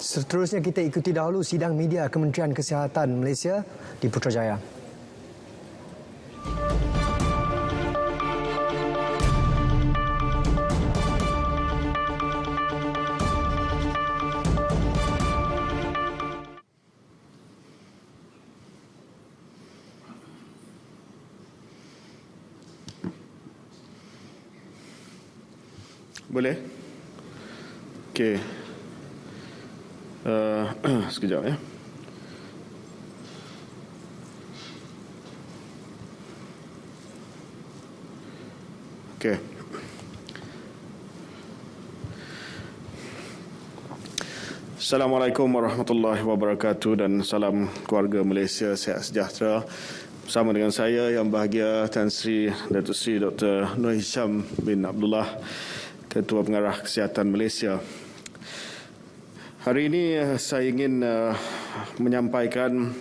Seterusnya kita ikuti dahulu sidang media Kementerian Kesihatan Malaysia di Putrajaya. Boleh? Okey. Sekejap ya. Okey. Assalamualaikum warahmatullahi wabarakatuh dan salam keluarga Malaysia sihat sejahtera. Bersama dengan saya yang bahagia Tan Sri Datuk Sri Dr. Noor Hisham bin Abdullah, Ketua Pengarah Kesihatan Malaysia. Hari ini saya ingin menyampaikan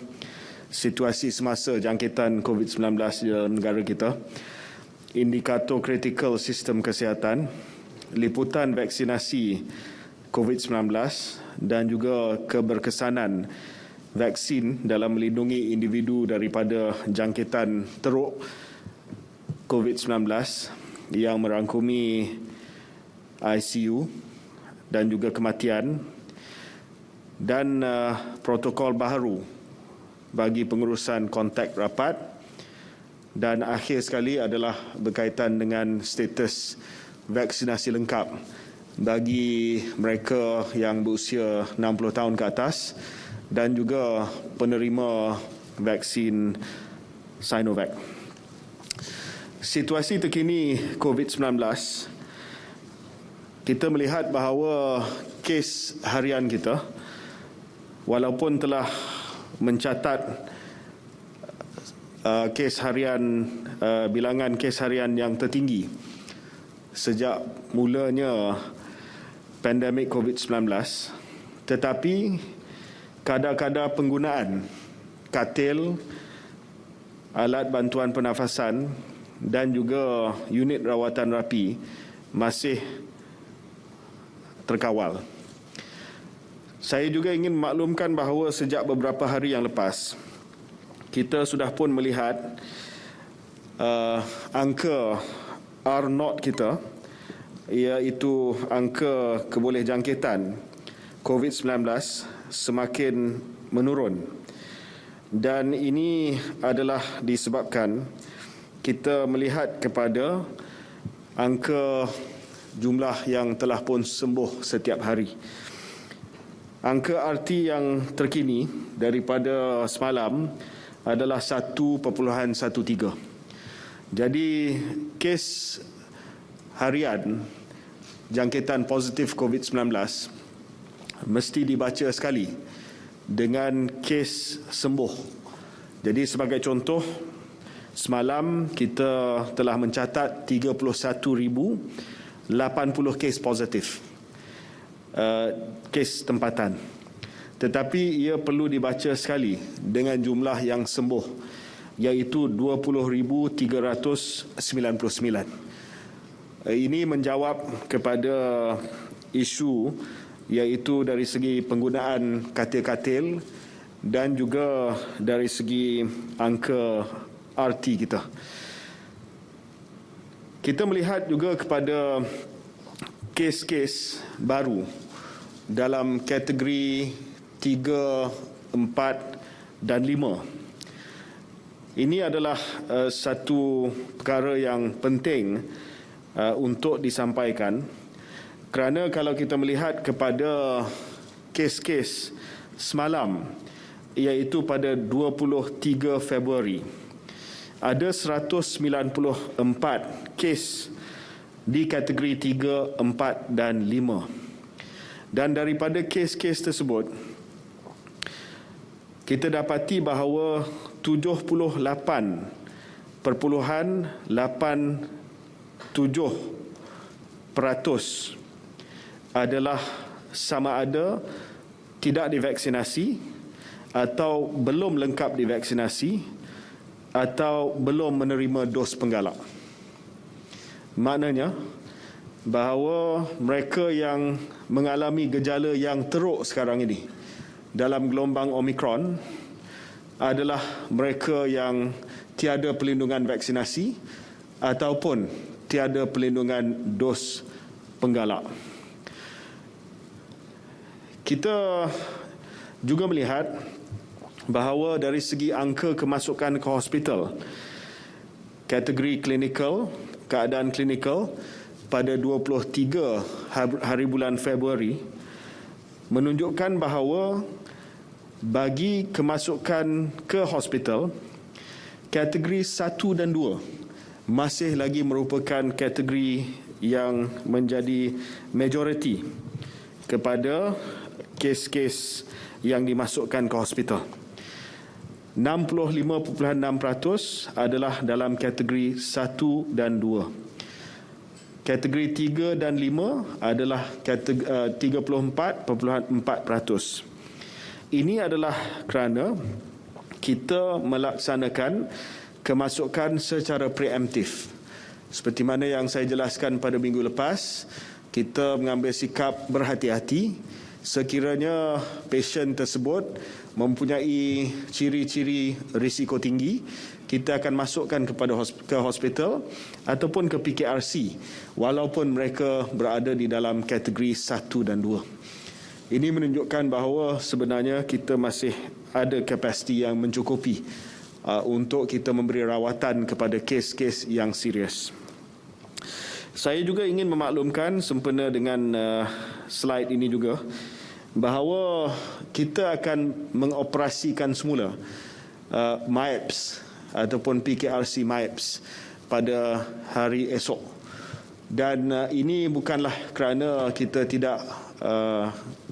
situasi semasa jangkitan COVID-19 di dalam negara kita, indikator kritikal sistem kesihatan, liputan vaksinasi COVID-19 dan juga keberkesanan vaksin dalam melindungi individu daripada jangkitan teruk COVID-19 yang merangkumi ICU dan juga kematian, dan protokol baharu bagi pengurusan kontak rapat, dan akhir sekali adalah berkaitan dengan status vaksinasi lengkap bagi mereka yang berusia 60 tahun ke atas dan juga penerima vaksin Sinovac. Situasi terkini COVID-19, kita melihat bahawa kes harian kita, walaupun telah mencatat bilangan kes harian yang tertinggi sejak mulanya pandemik COVID-19, tetapi kadar-kadar penggunaan katil, alat bantuan pernafasan dan juga unit rawatan rapi masih terkawal. Saya juga ingin memaklumkan bahawa sejak beberapa hari yang lepas, kita sudah pun melihat angka R0 kita, iaitu angka kebolehjangkitan COVID-19 semakin menurun. Dan ini adalah disebabkan kita melihat kepada angka jumlah yang telah pun sembuh setiap hari. Angka RT yang terkini daripada semalam adalah 1.13. Jadi kes harian jangkitan positif COVID-19 mesti dibaca sekali dengan kes sembuh. Jadi sebagai contoh, semalam kita telah mencatat 31,080 kes positif, kes tempatan. Tetapi ia perlu dibaca sekali dengan jumlah yang sembuh, iaitu 20,399. Ini menjawab kepada isu iaitu dari segi penggunaan katil-katil dan juga dari segi angka RT kita. Kita melihat juga kepada kes-kes baru dalam kategori 3, 4 dan 5. Ini adalah satu perkara yang penting untuk disampaikan, kerana kalau kita melihat kepada kes-kes semalam, iaitu pada 23 Februari, ada 194 kes di kategori 3, 4 dan 5. Dan daripada kes-kes tersebut, kita dapati bahawa 78.87% adalah sama ada tidak divaksinasi atau belum lengkap divaksinasi atau belum menerima dos penggalak. Maknanya bahawa mereka yang mengalami gejala yang teruk sekarang ini dalam gelombang Omicron adalah mereka yang tiada perlindungan vaksinasi ataupun tiada perlindungan dos penggalak. Kita juga melihat bahawa dari segi angka kemasukan ke hospital, kategori klinikal, keadaan klinikal pada 23 hari bulan Februari menunjukkan bahawa bagi kemasukan ke hospital, kategori 1 dan 2 masih lagi merupakan kategori yang menjadi majoriti kepada kes-kes yang dimasukkan ke hospital. 65.6% adalah dalam kategori 1 dan 2. Kategori 3 dan 5 adalah 34.4%. Ini adalah kerana kita melaksanakan kemasukan secara preemptif. Seperti mana yang saya jelaskan pada minggu lepas, kita mengambil sikap berhati-hati. Sekiranya pasien tersebut mempunyai ciri-ciri risiko tinggi, kita akan masukkan ke hospital ataupun ke PKRC walaupun mereka berada di dalam kategori 1 dan 2. Ini menunjukkan bahawa sebenarnya kita masih ada kapasiti yang mencukupi untuk kita memberi rawatan kepada kes-kes yang serius. Saya juga ingin memaklumkan sempena dengan slide ini juga bahawa kita akan mengoperasikan semula MIAPS ataupun PKRC MIAPS pada hari esok. Dan ini bukanlah kerana kita tidak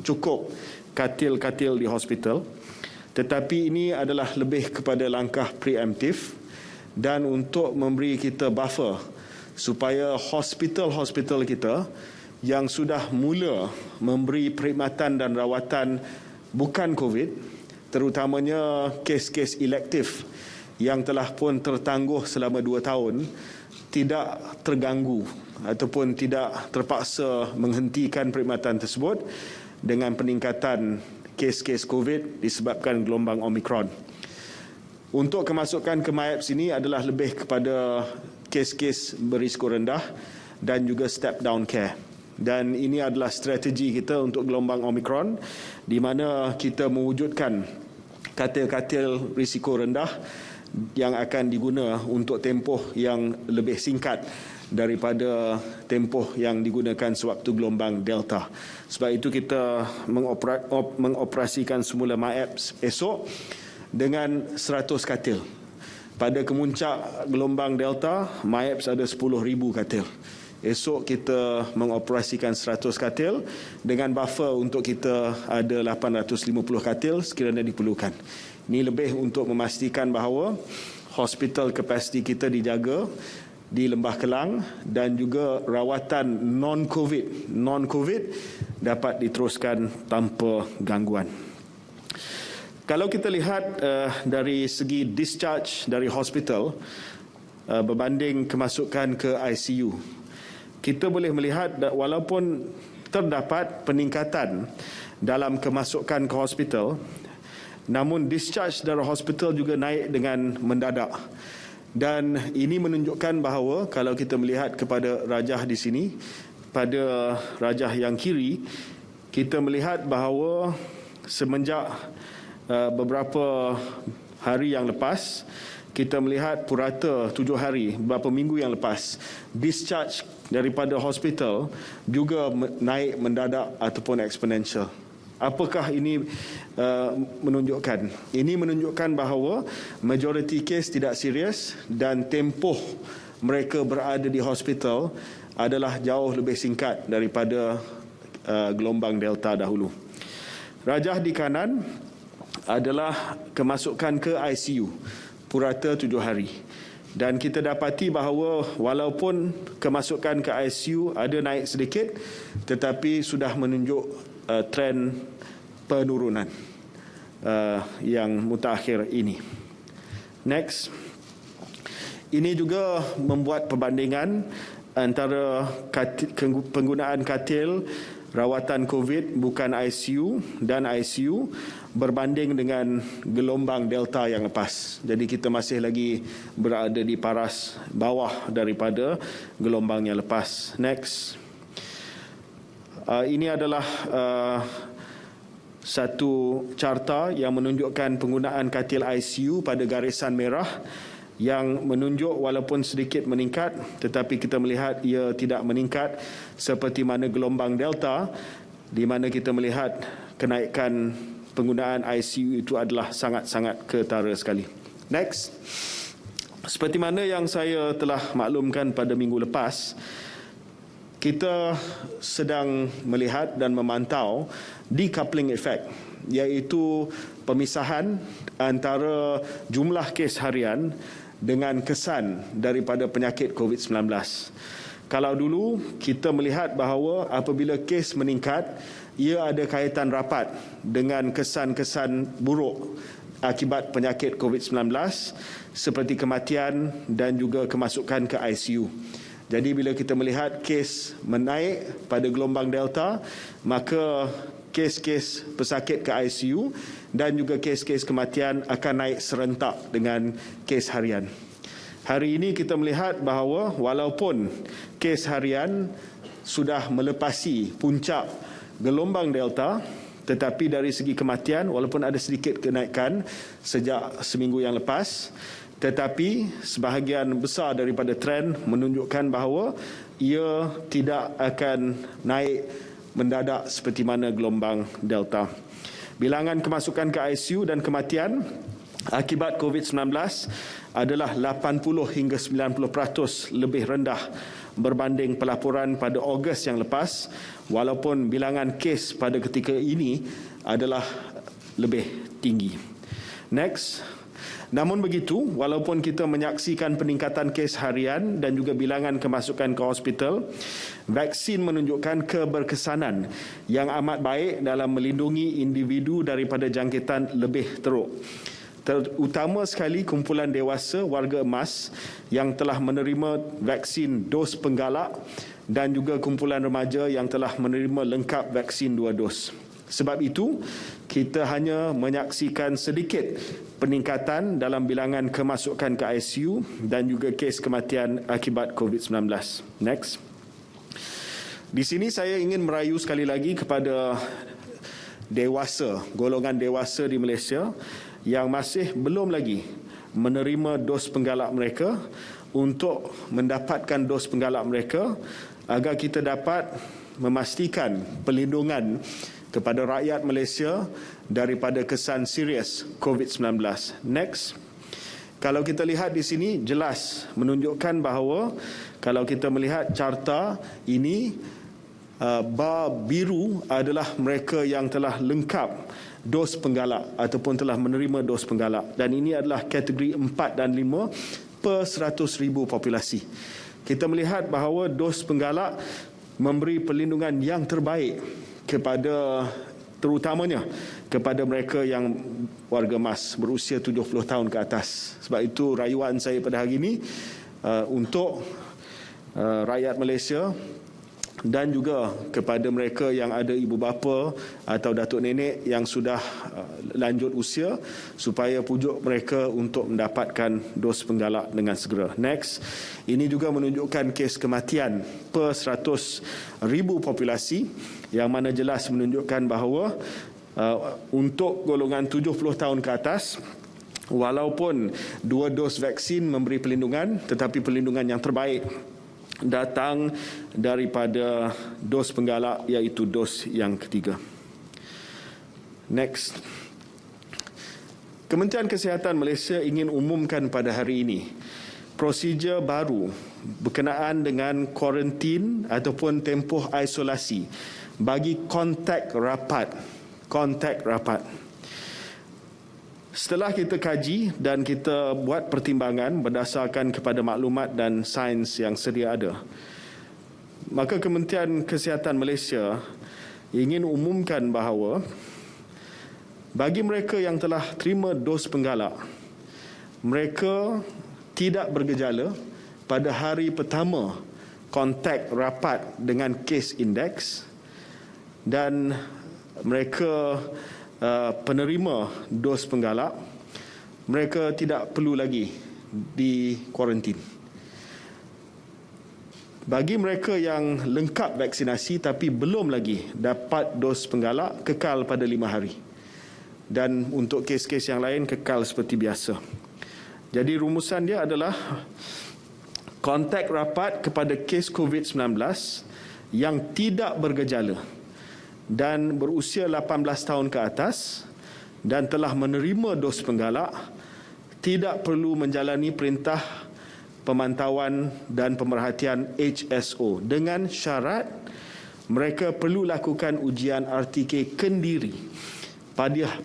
cukup katil-katil di hospital, tetapi ini adalah lebih kepada langkah preemptif dan untuk memberi kita buffer supaya hospital-hospital kita yang sudah mula memberi perkhidmatan dan rawatan bukan COVID, terutamanya kes-kes elektif yang telah pun tertangguh selama 2 tahun, tidak terganggu ataupun tidak terpaksa menghentikan perkhidmatan tersebut dengan peningkatan kes-kes COVID disebabkan gelombang Omicron. Untuk kemasukan ke MIAPS ini adalah lebih kepada kes-kes berisiko rendah dan juga step down care. Dan ini adalah strategi kita untuk gelombang Omicron, di mana kita mewujudkan katil-katil risiko rendah yang akan diguna untuk tempoh yang lebih singkat daripada tempoh yang digunakan sewaktu gelombang Delta. Sebab itu kita mengoperasikan semula MIAPS esok dengan 100 katil. Pada kemuncak gelombang Delta, MIAPS ada 10,000 katil. Esok kita mengoperasikan 100 katil dengan buffer untuk kita ada 850 katil sekiranya diperlukan. Ini lebih untuk memastikan bahawa hospital kapasiti kita dijaga di Lembah Kelang dan juga rawatan non-COVID dapat diteruskan tanpa gangguan. Kalau kita lihat dari segi discharge dari hospital berbanding kemasukan ke ICU, kita boleh melihat walaupun terdapat peningkatan dalam kemasukan ke hospital, namun discharge dari hospital juga naik dengan mendadak. Dan ini menunjukkan bahawa kalau kita melihat kepada rajah di sini, pada rajah yang kiri, kita melihat bahawa semenjak beberapa hari yang lepas, kita melihat purata 7 hari, beberapa minggu yang lepas, discharge daripada hospital juga naik mendadak ataupun eksponensial. Apakah ini menunjukkan? Ini menunjukkan bahawa majoriti kes tidak serius dan tempoh mereka berada di hospital adalah jauh lebih singkat daripada gelombang Delta dahulu. Rajah di kanan adalah kemasukan ke ICU, purata 7 hari. Dan kita dapati bahawa walaupun kemasukan ke ICU ada naik sedikit, tetapi sudah menunjuk trend penurunan yang mutakhir ini. Next. Ini juga membuat perbandingan antara penggunaan katil rawatan COVID bukan ICU dan ICU berbanding dengan gelombang Delta yang lepas. Jadi kita masih lagi berada di paras bawah daripada gelombang yang lepas. Next. Ini adalah satu carta yang menunjukkan penggunaan katil ICU pada garisan merah yang menunjuk walaupun sedikit meningkat, tetapi kita melihat ia tidak meningkat seperti mana gelombang Delta, di mana kita melihat kenaikan penggunaan ICU itu adalah sangat-sangat ketara sekali. Next. Seperti mana yang saya telah maklumkan pada minggu lepas, kita sedang melihat dan memantau decoupling effect, iaitu pemisahan antara jumlah kes harian dengan kesan daripada penyakit COVID-19. Kalau dulu kita melihat bahawa apabila kes meningkat, ia ada kaitan rapat dengan kesan-kesan buruk akibat penyakit COVID-19 seperti kematian dan juga kemasukan ke ICU. Jadi bila kita melihat kes menaik pada gelombang Delta, maka kes-kes pesakit ke ICU dan juga kes-kes kematian akan naik serentak dengan kes harian. Hari ini kita melihat bahawa walaupun kes harian sudah melepasi puncak gelombang Delta, tetapi dari segi kematian walaupun ada sedikit kenaikan sejak seminggu yang lepas, tetapi sebahagian besar daripada trend menunjukkan bahawa ia tidak akan naik mendadak seperti mana gelombang Delta. Bilangan kemasukan ke ICU dan kematian akibat COVID-19 adalah 80 hingga 90% lebih rendah berbanding pelaporan pada Ogos yang lepas, walaupun bilangan kes pada ketika ini adalah lebih tinggi. Next. Namun begitu, walaupun kita menyaksikan peningkatan kes harian dan juga bilangan kemasukan ke hospital, vaksin menunjukkan keberkesanan yang amat baik dalam melindungi individu daripada jangkitan lebih teruk. Terutama sekali kumpulan dewasa warga emas yang telah menerima vaksin dos penggalak dan juga kumpulan remaja yang telah menerima lengkap vaksin 2 dos. Sebab itu, kita hanya menyaksikan sedikit peningkatan dalam bilangan kemasukan ke ICU dan juga kes kematian akibat COVID-19. Next. Di sini saya ingin merayu sekali lagi kepada dewasa, golongan dewasa di Malaysia yang masih belum lagi menerima dos penggalak mereka untuk mendapatkan dos penggalak mereka agar kita dapat memastikan perlindungan kepada rakyat Malaysia daripada kesan serius COVID-19. Next. Kalau kita lihat di sini jelas menunjukkan bahawa kalau kita melihat carta ini, bar biru adalah mereka yang telah lengkap dos penggalak ataupun telah menerima dos penggalak, dan ini adalah kategori 4 dan 5 per 100,000 populasi. Kita melihat bahawa dos penggalak memberi perlindungan yang terbaik kepada, terutamanya kepada mereka yang warga emas berusia 70 tahun ke atas. Sebab itu rayuan saya pada hari ini untuk rakyat Malaysia dan juga kepada mereka yang ada ibu bapa atau datuk nenek yang sudah lanjut usia, supaya pujuk mereka untuk mendapatkan dos penggalak dengan segera. Next. Ini juga menunjukkan kes kematian per 100,000 populasi, yang mana jelas menunjukkan bahawa untuk golongan 70 tahun ke atas, walaupun 2 dos vaksin memberi perlindungan, tetapi perlindungan yang terbaik datang daripada dos penggalak, iaitu dos yang ketiga. Next. Kementerian Kesihatan Malaysia ingin umumkan pada hari ini prosedur baru berkenaan dengan kuarantin ataupun tempoh isolasi bagi kontak rapat. Setelah kita kaji dan kita buat pertimbangan berdasarkan kepada maklumat dan sains yang sedia ada, maka Kementerian Kesihatan Malaysia ingin umumkan bahawa bagi mereka yang telah terima dos penggalak, mereka tidak bergejala pada hari pertama kontak rapat dengan kes indeks dan mereka penerima dos penggalak, mereka tidak perlu lagi di kuarantin. Bagi mereka yang lengkap vaksinasi tapi belum lagi dapat dos penggalak, kekal pada 5 hari. Dan untuk kes-kes yang lain, kekal seperti biasa. Jadi rumusan dia adalah kontak rapat kepada kes COVID-19 yang tidak bergejala dan berusia 18 tahun ke atas dan telah menerima dos penggalak, tidak perlu menjalani perintah pemantauan dan pemerhatian HSO dengan syarat mereka perlu lakukan ujian RTK kendiri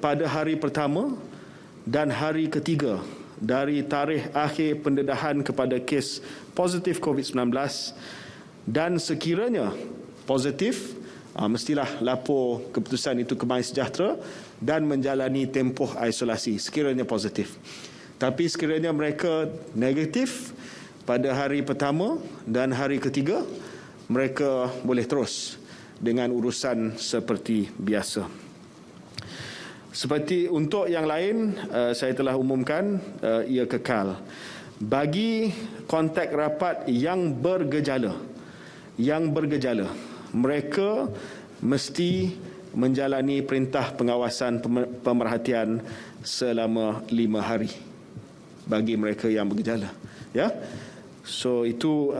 pada hari pertama dan hari ketiga dari tarikh akhir pendedahan kepada kes positif COVID-19 dan sekiranya positif mestilah lapor keputusan itu ke MySejahtera dan menjalani tempoh isolasi sekiranya positif. Tapi sekiranya mereka negatif pada hari pertama dan hari ketiga, mereka boleh terus dengan urusan seperti biasa. Seperti untuk yang lain, saya telah umumkan ia kekal. Bagi kontak rapat yang bergejala, mereka mesti menjalani perintah pengawasan pemerhatian selama 5 hari bagi mereka yang bergejala. Ya. So itu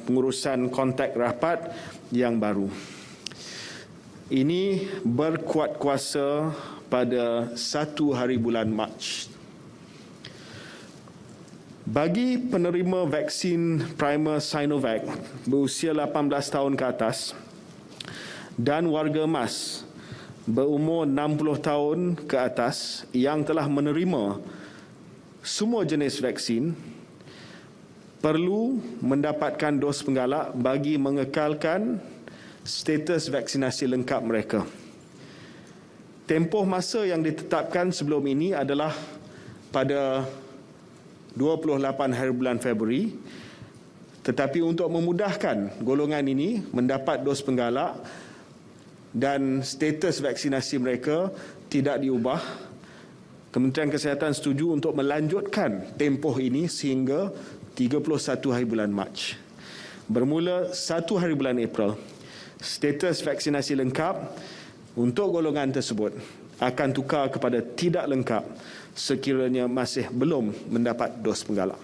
pengurusan kontak rapat yang baru. Ini berkuat kuasa pada 1 hari bulan Mac. Bagi penerima vaksin primer Sinovac berusia 18 tahun ke atas dan warga emas berumur 60 tahun ke atas yang telah menerima semua jenis vaksin perlu mendapatkan dos penggalak bagi mengekalkan status vaksinasi lengkap mereka. Tempoh masa yang ditetapkan sebelum ini adalah pada 28 hari bulan Februari, tetapi untuk memudahkan golongan ini mendapat dos penggalak dan status vaksinasi mereka tidak diubah, Kementerian Kesihatan setuju untuk melanjutkan tempoh ini sehingga 31 hari bulan Mac. Bermula 1 hari bulan April, status vaksinasi lengkap untuk golongan tersebut akan tukar kepada tidak lengkap sekiranya masih belum mendapat dos penggalak.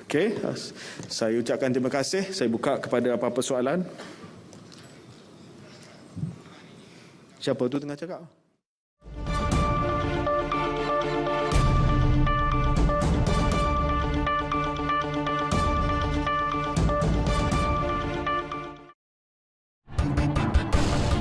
Okey, saya ucapkan terima kasih. Saya buka kepada apa-apa soalan. Siapa tu tengah cakap?